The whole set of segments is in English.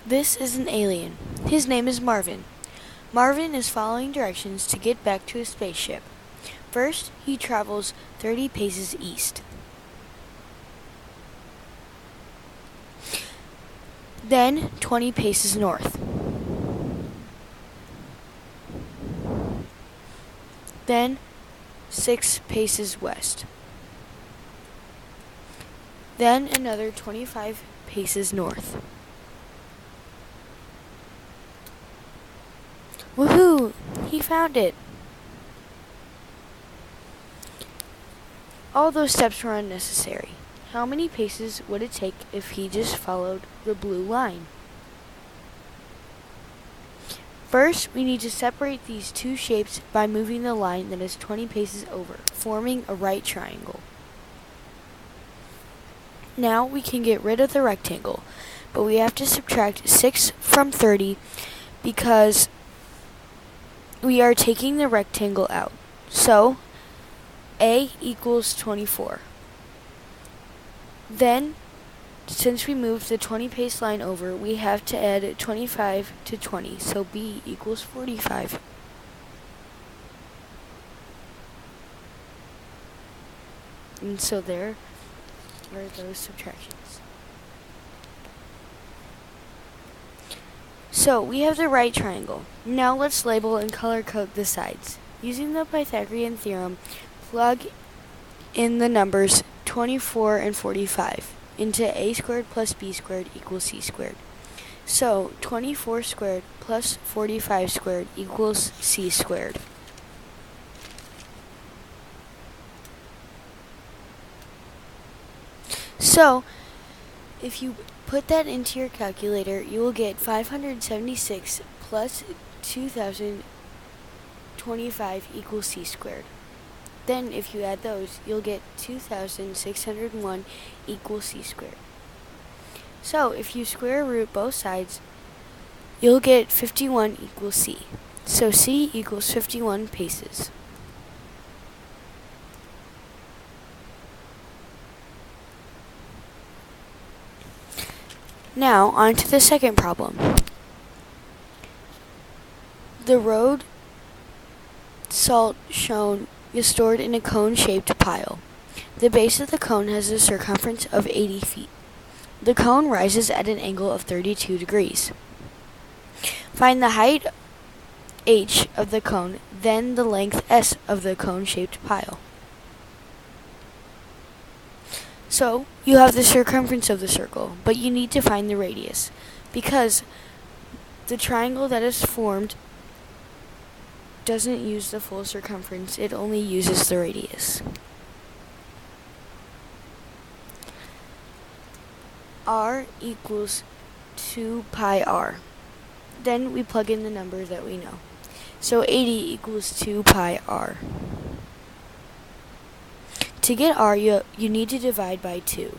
This is an alien. His name is Marvin. Marvin is following directions to get back to his spaceship. First, he travels 30 paces east. Then 20 paces north. Then 6 paces west. Then another 25 paces north. Woohoo! He found it! All those steps were unnecessary. How many paces would it take if he just followed the blue line? First, we need to separate these two shapes by moving the line that is 20 paces over, forming a right triangle. Now we can get rid of the rectangle, but we have to subtract 6 from 30 because we are taking the rectangle out. So, A equals 24. Then, since we moved the 20 pace line over, we have to add 25 to 20, so B equals 45. And so there are those subtractions. So we have the right triangle. Now let's label and color code the sides. Using the Pythagorean theorem, plug in the numbers 24 and 45 into a squared plus b squared equals c squared. So 24 squared plus 45 squared equals c squared. So if you put that into your calculator, you will get 576 plus 2025 equals c squared. Then if you add those, you'll get 2601 equals c squared. So if you square root both sides, you'll get 51 equals c. So c equals 51 paces. Now, on to the second problem. The road salt shown is stored in a cone-shaped pile. The base of the cone has a circumference of 80 feet. The cone rises at an angle of 32 degrees. Find the height h of the cone, then the length s of the cone-shaped pile. So, you have the circumference of the circle, but you need to find the radius, because the triangle that is formed doesn't use the full circumference, it only uses the radius. R equals 2 pi r. Then we plug in the number that we know. So 80 equals 2 pi r. To get r, you need to divide by 2.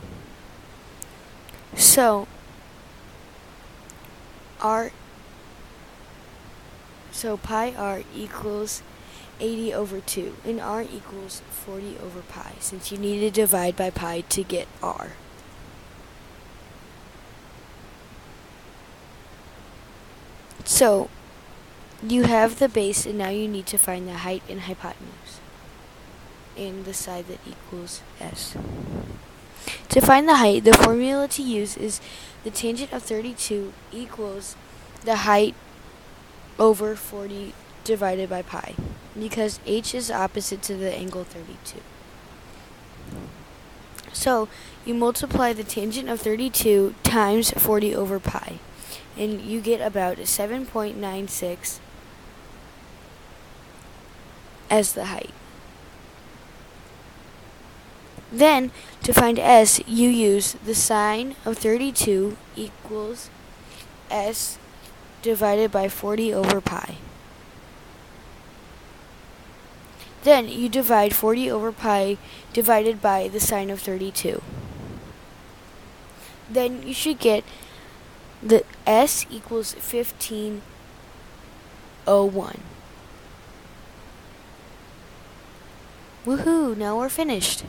So pi r equals 80 over 2, and r equals 40 over pi, since you need to divide by pi to get r. So, you have the base, and now you need to find the height and hypotenuse, and the side that equals s. To find the height, the formula to use is the tangent of 32 equals the height over 40 divided by pi, because h is opposite to the angle 32. So, you multiply the tangent of 32 times 40 over pi, and you get about 7.96 as the height. Then, to find s, you use the sine of 32 equals s divided by 40 over pi. Then, you divide 40 over pi divided by the sine of 32. Then, you should get the s equals 1501. Woohoo! Now we're finished.